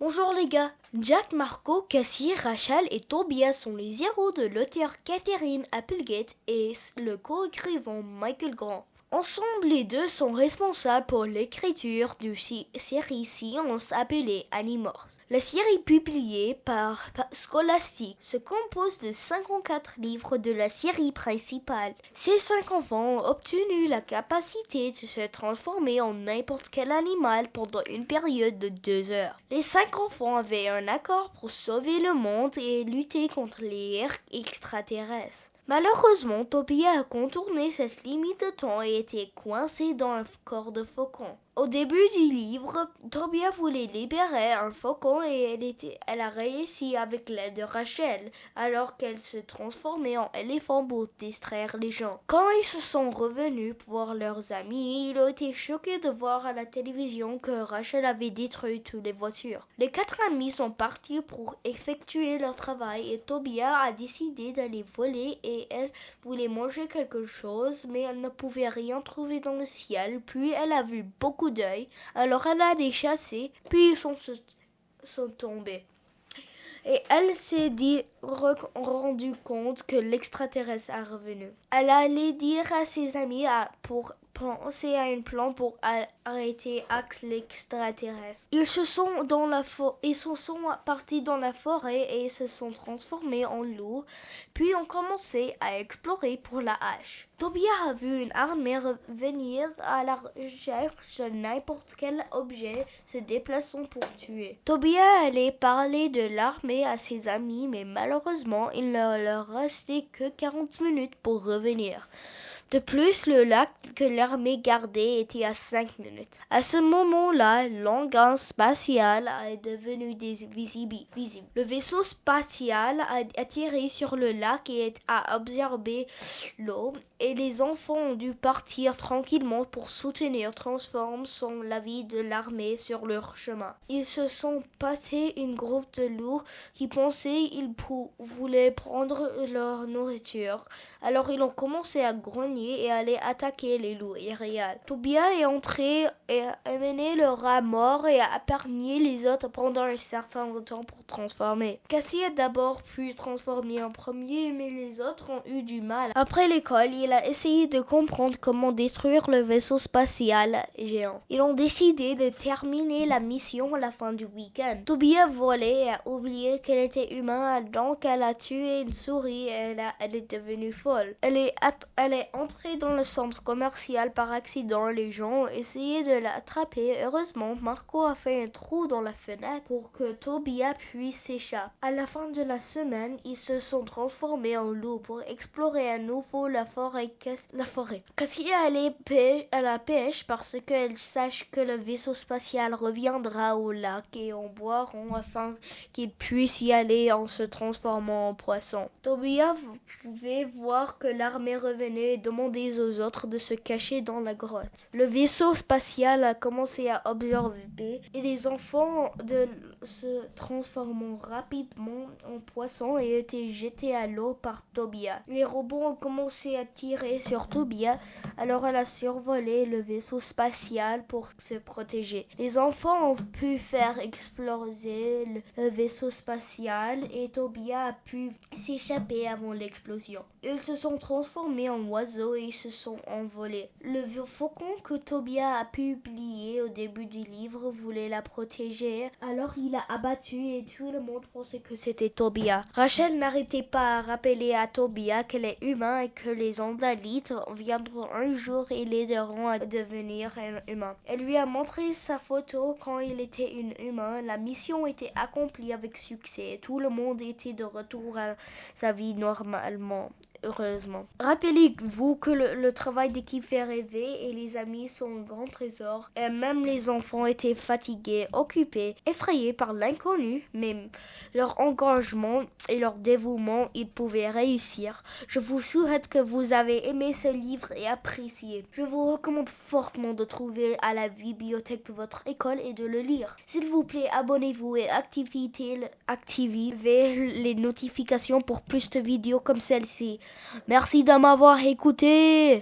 Bonjour les gars, Jack, Marco, Cassie, Rachel et Tobias sont les héros de l'auteur Catherine Applegate et le co-écrivain Michael Grant. Ensemble, les deux sont responsables pour l'écriture d'une série science appelée Animorphs. La série publiée par Scholastic se compose de 54 livres de la série principale. Ces 5 enfants ont obtenu la capacité de se transformer en n'importe quel animal pendant une période de 2 heures. Les 5 enfants avaient un accord pour sauver le monde et lutter contre les extraterrestres. Malheureusement, Tobias a contourné cette limite de temps et était coincé dans un corps de faucon. Au début du livre, Tobias voulait libérer un faucon et elle a réussi avec l'aide de Rachel, alors qu'elle se transformait en éléphant pour distraire les gens. Quand ils se sont revenus voir leurs amis, ils ont été choqués de voir à la télévision que Rachel avait détruit toutes les voitures. Les 4 amis sont partis pour effectuer leur travail et Tobias a décidé d'aller voler et elle voulait manger quelque chose, mais elle ne pouvait rien trouver dans le ciel, puis elle a vu beaucoup d'œil, alors elle a les chassés, puis ils sont tombés. Et elle s'est rendu compte que l'extraterrestre est revenu. Elle allait dire à ses amis pour penser à un plan pour arrêter l'extraterrestre. Ils sont partis dans la forêt et se sont transformés en loups, puis ont commencé à explorer pour la hache. Tobias a vu une armée venir à la recherche de n'importe quel objet se déplaçant pour tuer. Tobias allait parler de l'armée à ses amis, mais malheureusement, il ne leur restait que 40 minutes pour revenir. De plus, le lac que l'armée gardait était à 5 minutes. À ce moment-là, l'engin spatial est devenu visible. Le vaisseau spatial a atterri sur le lac et a absorbé l'eau, et les enfants ont dû partir tranquillement pour soutenir Transform sans l'avis de l'armée sur leur chemin. Ils se sont passés une groupe de loups qui pensaient qu'ils voulaient prendre leur nourriture. Alors ils ont commencé à grogner et aller attaquer les loups irréels. Tobias est entré et a mené le rat mort et a épargné les autres pendant un certain temps pour transformer. Cassie a d'abord pu transformer en premier, mais les autres ont eu du mal. Après l'école, il a essayé de comprendre comment détruire le vaisseau spatial géant. Ils ont décidé de terminer la mission à la fin du week-end. Tobias volait et a oublié qu'elle était humaine, donc elle a tué une souris et elle est devenue folle. Elle est entrée dans le centre commercial par accident. Les gens ont essayé de l'attraper. Heureusement, Marco a fait un trou dans la fenêtre pour que Tobias puisse s'échapper. À la fin de la semaine, ils se sont transformés en loups pour explorer à nouveau la forêt. Cassie est allée à la pêche parce qu'elle sache que le vaisseau spatial reviendra au lac et en boiront afin qu'ils puissent y aller en se transformant en poisson. Tobias pouvait voir que l'armée revenait et demandait aux autres de se cacher dans la grotte. Le vaisseau spatial a commencé à absorber et les enfants se transformant rapidement en poissons et étaient jetés à l'eau par Tobias. Les robots ont commencé à tirer sur Tobias, alors elle a survolé le vaisseau spatial pour se protéger. Les enfants ont pu faire exploser le vaisseau spatial et Tobias a pu s'échapper avant l'explosion. Ils se sont transformés en oiseaux et se sont envolés. Le faucon que Tobias a publié au début du livre voulait la protéger, alors il l'a abattu et tout le monde pensait que c'était Tobias. Rachel n'arrêtait pas à rappeler à Tobias qu'elle est humain et que les andalites viendront un jour et l'aideront à devenir un humain. Elle lui a montré sa photo quand il était un humain. La mission était accomplie avec succès. Tout le monde était de retour à sa vie normalement. Heureusement. Rappelez-vous que le travail d'équipe fait rêver et les amis sont un grand trésor. Et même les enfants étaient fatigués, occupés, effrayés par l'inconnu, mais leur engagement et leur dévouement, ils pouvaient réussir. Je vous souhaite que vous avez aimé ce livre et apprécié. Je vous recommande fortement de trouver à la bibliothèque de votre école et de le lire. S'il vous plaît, abonnez-vous et activez les notifications pour plus de vidéos comme celle-ci. Merci de m'avoir écouté.